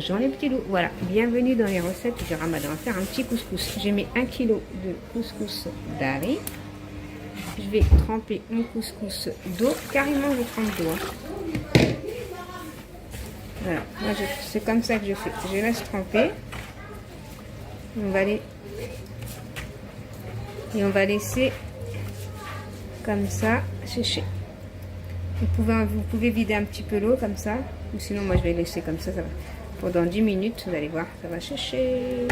Bonjour les petits loups, voilà, bienvenue dans les recettes du ramadan. On va faire un petit couscous. J'ai mis 1 kg de couscous d'ari. Je vais tremper mon couscous d'eau, carrément je trempe d'eau. Voilà, moi c'est comme ça que je fais. Je laisse tremper. On va laisser comme ça sécher. Vous pouvez vider un petit peu l'eau comme ça, ou sinon moi je vais laisser comme ça va. Pendant 10 minutes, vous allez voir, ça va sécher.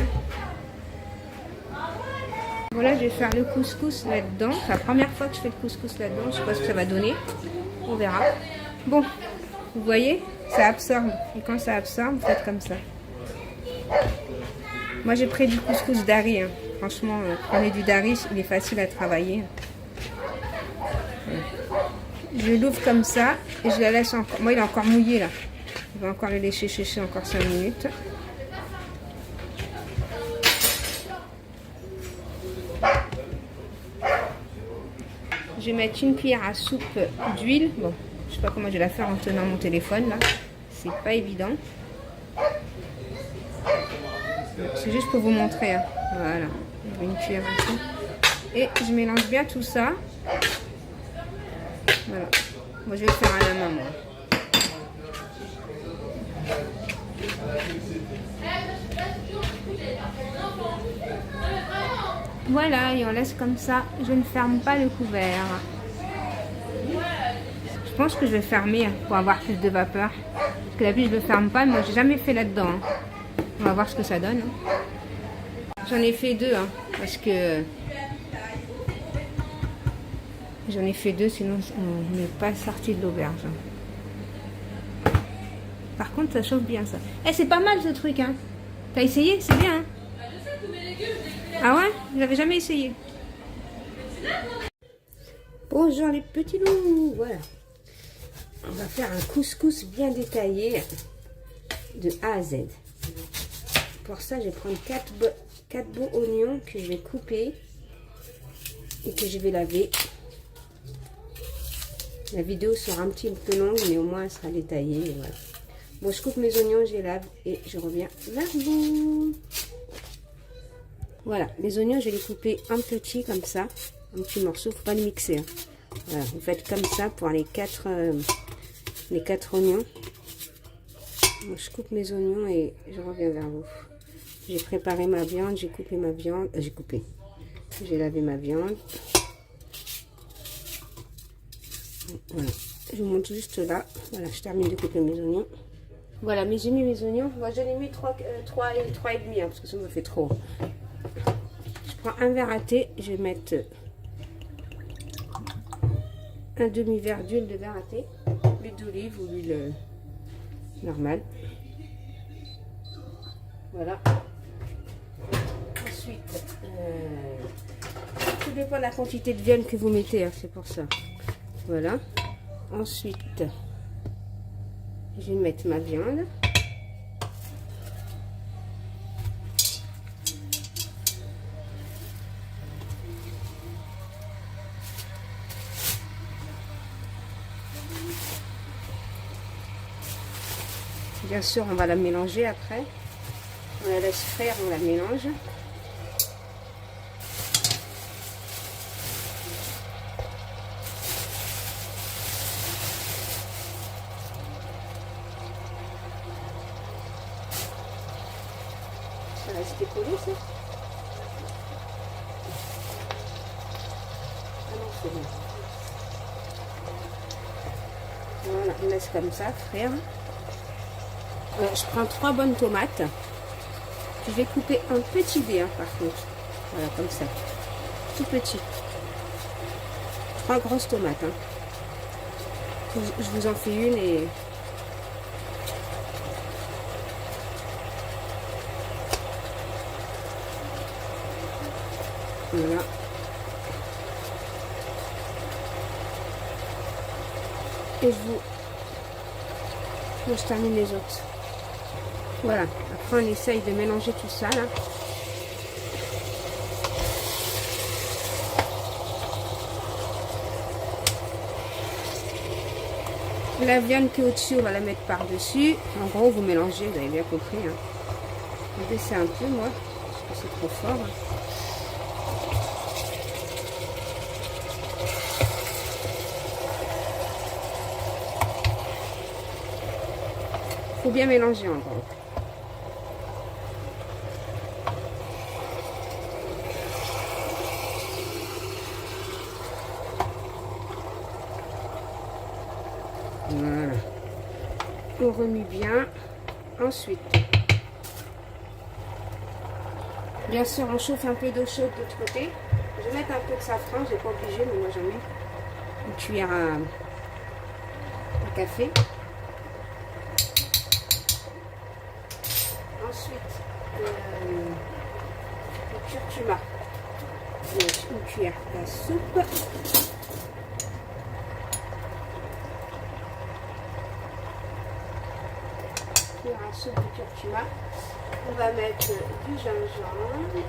Voilà, je vais faire le couscous là-dedans. C'est la première fois que je fais le couscous là-dedans. Je ne sais pas ce que ça va donner. On verra. Bon, vous voyez, ça absorbe. Et quand ça absorbe, vous faites comme ça. Moi, j'ai pris du couscous d'ari. Hein. Franchement, prenez du dari, il est facile à travailler. Je l'ouvre comme ça et je la laisse encore. Moi, il est encore mouillé là. Je vais encore le laisser sécher encore 5 minutes. Je vais mettre une cuillère à soupe d'huile. Bon, je sais pas comment je vais la faire en tenant mon téléphone là. C'est pas évident. C'est juste pour vous montrer. Hein. Voilà. Une cuillère à soupe. Et je mélange bien tout ça. Voilà. Moi, je vais le faire à la main, moi. Voilà, et on laisse comme ça. Je ne ferme pas le couvert. Je pense que je vais fermer pour avoir plus de vapeur. Parce que d'habitude, je ne le ferme pas, mais moi, j'ai jamais fait là-dedans. Hein. On va voir ce que ça donne. J'en ai fait 2, hein, parce que... J'en ai fait 2, sinon on n'est pas sorti de l'auberge. Par contre, ça chauffe bien, ça. Eh, c'est pas mal, ce truc, hein. T'as essayé? C'est bien, hein. Ah ouais? Je l'avais jamais essayé. Bonjour les petits loups. Voilà. On va faire un couscous bien détaillé de A à Z. Pour ça, je vais prendre 4 beaux oignons que je vais couper et que je vais laver. La vidéo sera un petit peu longue, mais au moins elle sera détaillée. Voilà. Bon, je coupe mes oignons, je les lave et je reviens vers vous. Voilà, les oignons, je vais les couper en petits comme ça, en petits morceaux, faut pas les mixer. Hein. Voilà, vous faites comme ça pour les 4 oignons. Moi, je coupe mes oignons et je reviens vers vous. J'ai préparé ma viande, j'ai coupé ma viande, j'ai lavé ma viande. Voilà, je vous montre juste là. Voilà, je termine de couper mes oignons. Voilà, mais j'ai mis mes oignons. Moi, je les mets 3 et demi, hein, parce que ça me fait trop. Je prends un verre à thé. Je vais mettre un demi-verre d'huile de verre à thé, l'huile d'olive ou l'huile normale. Voilà. Ensuite, tout dépend de la quantité de viande que vous mettez, hein, c'est pour ça. Voilà. Ensuite, je vais mettre ma viande. Bien sûr, on va la mélanger après. On la laisse frire, on la mélange. Ça reste collé, ça? Ah non, c'est bon. Voilà, on laisse comme ça, frire. Je prends 3 bonnes tomates. Je vais couper un petit dé, hein, par contre. Voilà, comme ça. Tout petit. 3 grosses tomates. Hein. Je vous en fais une et... Voilà. Et je termine les autres. Voilà. Après, on essaye de mélanger tout ça, là. La viande qui est au-dessus, on va la mettre par-dessus. En gros, vous mélangez, vous avez bien compris. Hein. Je vais baisser un peu, moi, parce que c'est trop fort. Hein. Faut bien mélanger en gros. Voilà. On remue bien. Ensuite, bien sûr, on chauffe un peu d'eau chaude de l'autre côté. Je vais mettre un peu de safran, je n'ai pas obligé, mais moi j'en mets une cuillère à café. Ensuite, le curcuma. Je vais mettre une cuillère à soupe. À soupe de curcuma. On va mettre du gingembre.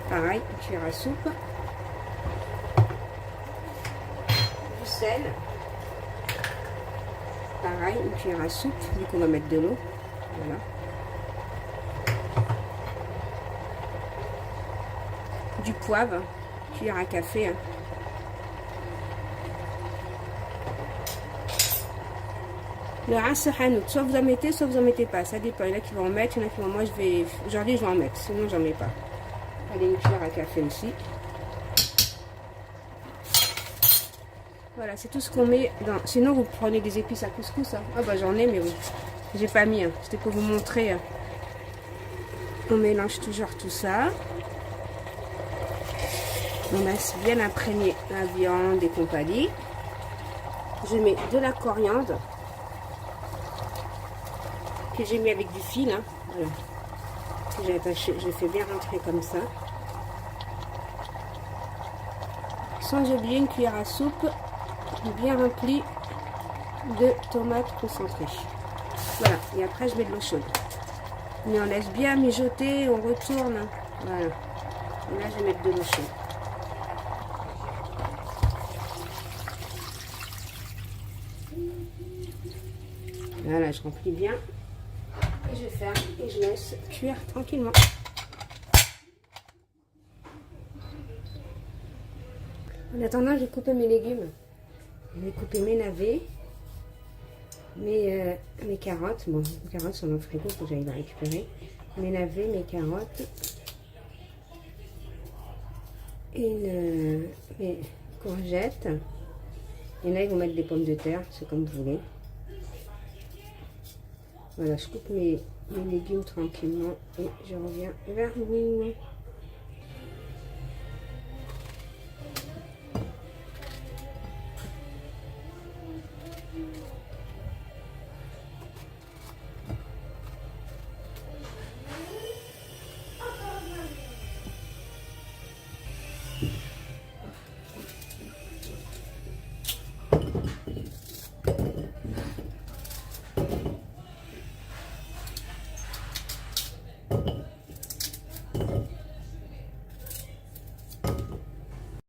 Pareil, une cuillère à soupe. Du sel. Pareil, une cuillère à soupe, vu qu'on va mettre de l'eau. Voilà. Du poivre. Cuillère à café. Hein. Le ras hanout, soit vous en mettez, soit vous en mettez pas. Ça dépend. Il y en a qui vont en mettre, il y en a qui vont. Moi, aujourd'hui, je vais en mettre. Sinon, j'en mets pas. Allez, une cuillère à café aussi. Voilà, c'est tout ce qu'on met dans. Sinon, vous prenez des épices à couscous. Hein. Ah bah j'en ai, mais oui. J'ai pas mis. Hein. C'était pour vous montrer. Hein. On mélange toujours tout ça. On laisse bien imprégner la viande et compagnie. Je mets de la coriandre que j'ai mis avec du fil. Hein. Voilà. J'ai attaché, je fais bien rentrer comme ça. Sans oublier une cuillère à soupe bien remplie de tomates concentrées. Voilà. Et après, je mets de l'eau chaude. Mais on laisse bien mijoter, on retourne. Voilà. Et là, je vais mettre de l'eau chaude. Voilà, je remplis bien. Et je ferme et je laisse cuire tranquillement. En attendant, j'ai coupé mes légumes. J'ai coupé mes navets, mes carottes. Bon, les carottes sont dans le frigo, faut que j'aille les récupérer. Mes navets, mes carottes. Et mes courgettes. Il y en a qui vont mettre des pommes de terre, c'est comme vous voulez. Voilà, je coupe mes légumes tranquillement et je reviens vers vous.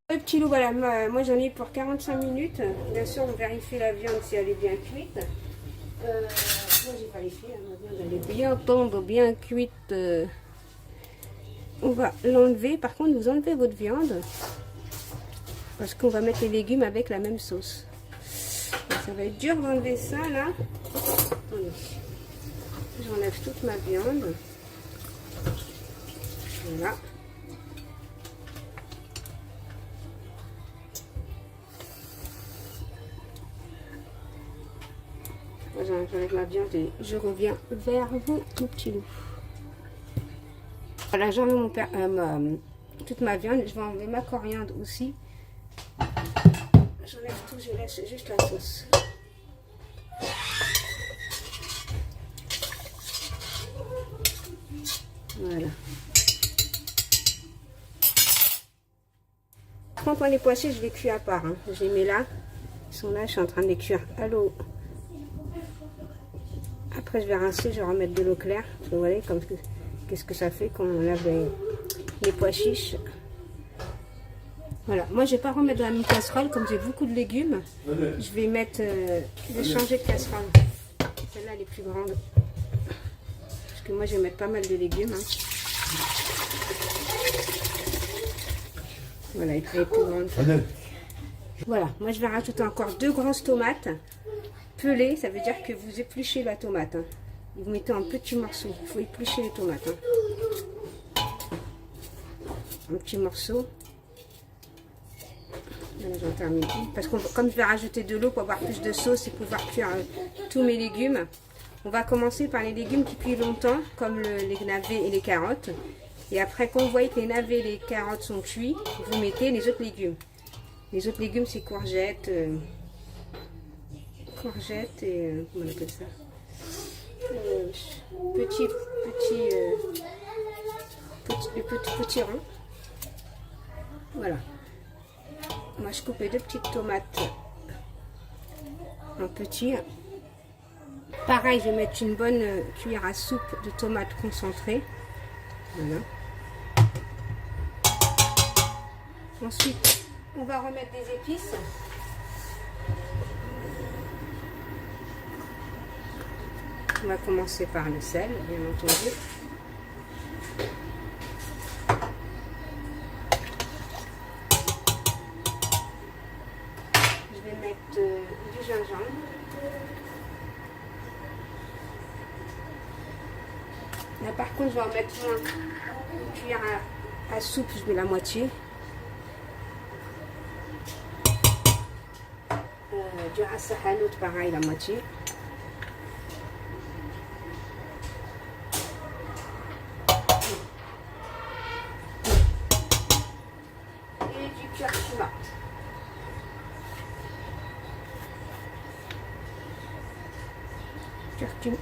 Le petit loup, voilà, moi j'en ai pour 45 minutes. Bien sûr, on vérifie la viande si elle est bien cuite. Moi j'ai vérifié, ma viande elle est bien tendre, bien cuite. On va l'enlever. Par contre, vous enlevez votre viande parce qu'on va mettre les légumes avec la même sauce. Donc, ça va être dur d'enlever ça là. Attendez. J'enlève toute ma viande. Voilà. J'enlève ma viande et je reviens vers vous, tout petit loup. Voilà, j'enlève toute ma viande. Je vais enlever ma coriandre aussi. J'enlève tout, je laisse juste la sauce. Voilà. Quand les poissons, je les cuis à part. Hein. Je les mets là. Ils sont là, je suis en train de les cuire à l'eau. Après, je vais rincer, je vais remettre de l'eau claire. Vous voyez, comme qu'est-ce que ça fait quand on lave les pois chiches. Voilà, moi je vais pas remettre dans la même casserole comme j'ai beaucoup de légumes. Je vais mettre, je vais changer de casserole. Celle-là elle est plus grande. Parce que moi je vais mettre pas mal de légumes. Hein. Voilà, elle est plus grande. Voilà, moi je vais rajouter encore 2 grosses tomates pelées. Ça veut dire que vous épluchez la tomate. Hein. Vous mettez en petits morceaux. Il faut éplucher les tomates. Hein. Un petit morceau. Voilà, j'en termine. Parce que comme je vais rajouter de l'eau pour avoir plus de sauce et pouvoir cuire tous mes légumes, on va commencer par les légumes qui cuisent longtemps, comme les navets et les carottes. Et après, quand vous voyez que les navets et les carottes sont cuits, vous mettez les autres légumes. Les autres légumes, c'est courgettes, courgettes et comment on appelle ça, petits ronds. Voilà. Moi, je coupe les 2 petites tomates en petits. Pareil, je vais mettre une bonne cuillère à soupe de tomates concentrées. Voilà. Ensuite, on va remettre des épices. On va commencer par le sel, bien entendu. Je vais mettre du gingembre. Là, par contre, je vais en mettre moins. Une cuillère à soupe, je mets la moitié. Du ras hanout, pareil, la moitié. Et du curcuma. Curcuma.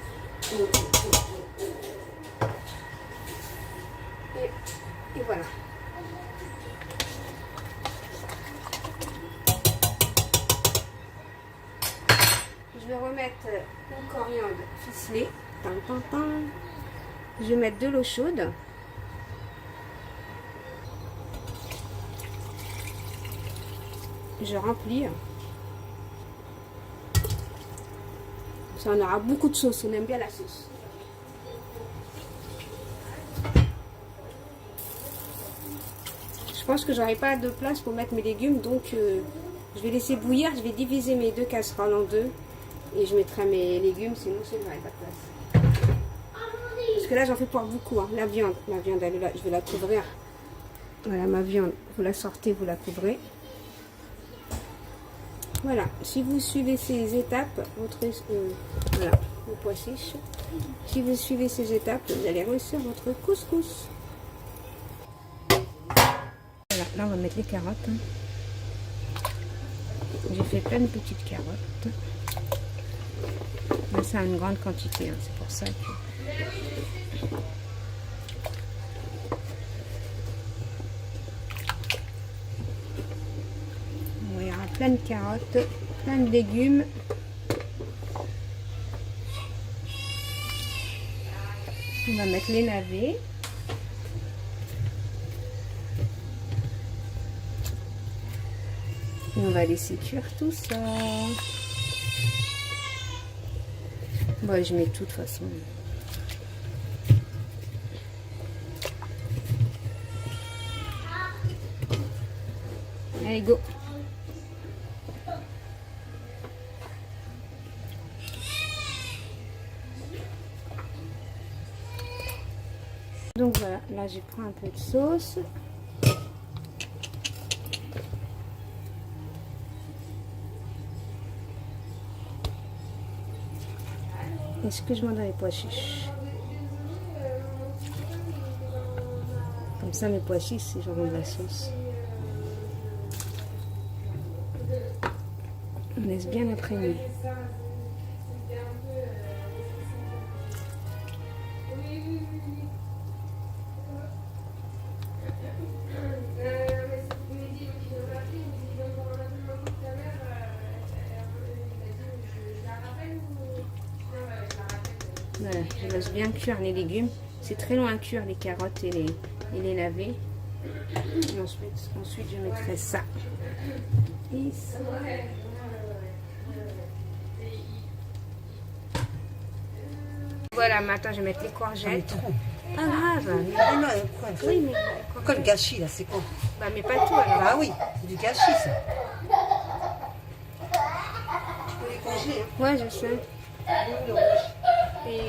Et voilà. Je vais remettre une coriandre ficelée. Je vais mettre de l'eau chaude. Je remplis. Ça, on aura beaucoup de sauce. On aime bien la sauce. Je pense que j'aurai pas de place pour mettre mes légumes, donc je vais laisser bouillir. Je vais diviser mes 2 casseroles en 2 et je mettrai mes légumes, sinon je n'aurai pas de place. Parce que là j'en fais pour beaucoup. Hein. La viande elle est là, je vais la couvrir. Voilà ma viande, vous la sortez, vous la couvrez. Voilà, si vous suivez ces étapes, voilà, le pois chiche. Si vous suivez ces étapes, vous allez réussir votre couscous. Voilà, là on va mettre les carottes. J'ai fait plein de petites carottes. Là c'est une grande quantité, hein, c'est pour ça que... Bon, il y aura plein de carottes, plein de légumes. On va mettre les navets. Et on va laisser cuire tout ça. Bon, je mets tout de toute façon. Allez, go! Donc voilà, là je prends un peu de sauce. Est-ce que je mets dans les pois chiches? Comme ça, mes pois chiches, c'est genre de la sauce. On laisse bien imprégner. Voilà, je laisse bien cuire les légumes. C'est très long à cuire les carottes et les navets. Et ensuite je mettrai ça. Et ça. Voilà, maintenant je vais mettre les courgettes. Pas grave. Ah non, quoi? Oui, mais Quoi le gâchis là, c'est quoi? bah, mais pas tout alors. Ah oui, c'est du gâchis ça. Tu peux les congeler, hein? Ouais, je sais. Et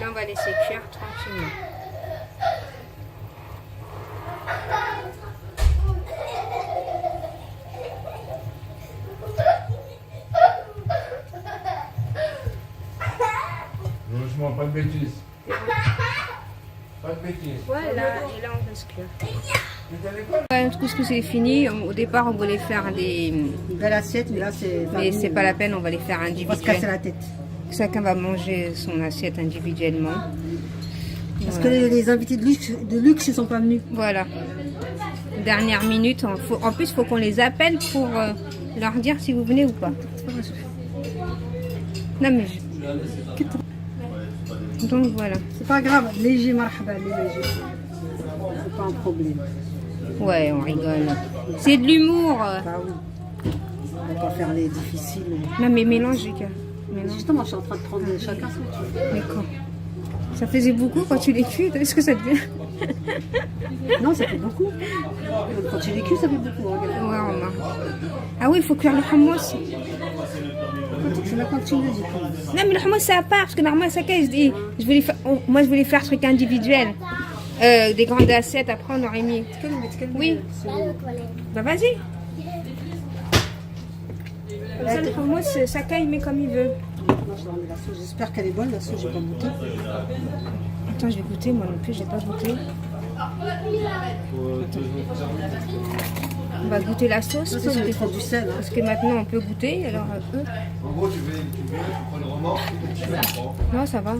là, on va laisser cuire tranquillement. Franchement, pas de bêtises. Pas de bêtises. Voilà, et là on laisse cuire. Ouais, le couscous est fini. Au départ, on voulait faire des. Une belle assiette, mais là c'est. Mais c'est pas la peine, on va les faire On va se casser individuellement. la tête. Chacun va manger son assiette individuellement. Parce que les invités de luxe ne sont pas venus. Voilà. Dernière minute. En plus, il faut qu'on les appelle pour leur dire si vous venez ou pas. Non, mais. Donc voilà. C'est pas grave, léger, marhaba, léger. C'est pas un problème. Ouais, on rigole. C'est de l'humour. Bah oui. On va pas faire les difficiles. Non, mais mélange, Lucas. Mélange. Justement, je suis en train de prendre chacun son truc. Mais quand ça faisait beaucoup quand tu les cuis. Est-ce que ça devient. Non, ça fait beaucoup. Même quand tu les cuis, ça fait beaucoup. Regarde. Ouais, on a. Ah oui, il faut cuire le hummus. C'est là quand tu le dis. Non, mais le hummus, c'est à part. Parce que normalement, ça je dis. Moi, je voulais faire truc individuel. Des grandes assiettes, après, on aurait mis. Oui. Bah, vas-y. Comme ça, le hummus, chacun, il met comme il veut. J'espère qu'elle est bonne, la sauce, j'ai pas goûté. Attends, je vais goûter. Moi non plus, j'ai pas goûté. On va goûter la sauce. Ça, on mettra du sel. Hein. Parce que maintenant, on peut goûter. Alors, eux. En gros, tu prends le remords et tu le prends. Non, ça va.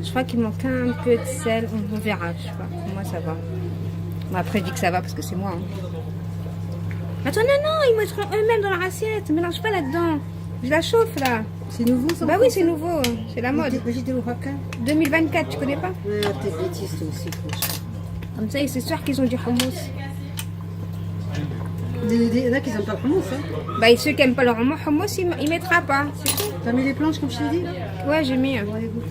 Je crois qu'il manque un peu de sel. On verra, je sais pas. Pour moi, ça va. Bon, après, je dis que ça va parce que c'est moi. Hein. Attends, non, ils mettront eux-mêmes dans leur assiette. Mélange pas là-dedans. Je la chauffe, là. C'est nouveau, ça? Bah oui, c'est nouveau. C'est la mode. 2024, tu connais pas? Ouais, t'es bêtise, toi aussi, franchement. Comme ça, c'est sûr qu'ils ont du hummus. Il y en a qui n'aiment pas le hummus, hein. Bah, et ceux qui n'aiment pas le hummus, ils mettra pas. C'est tout. T'as mis les planches comme je t'ai dit, là? Ouais, j'ai mis. Bon, allez, goûte.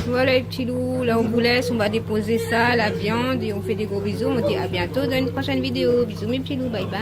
Voilà les petits loups, là on vous laisse, on va déposer ça, la viande et on fait des gros bisous. On dit à bientôt dans une prochaine vidéo. Bisous mes petits loups, bye bye.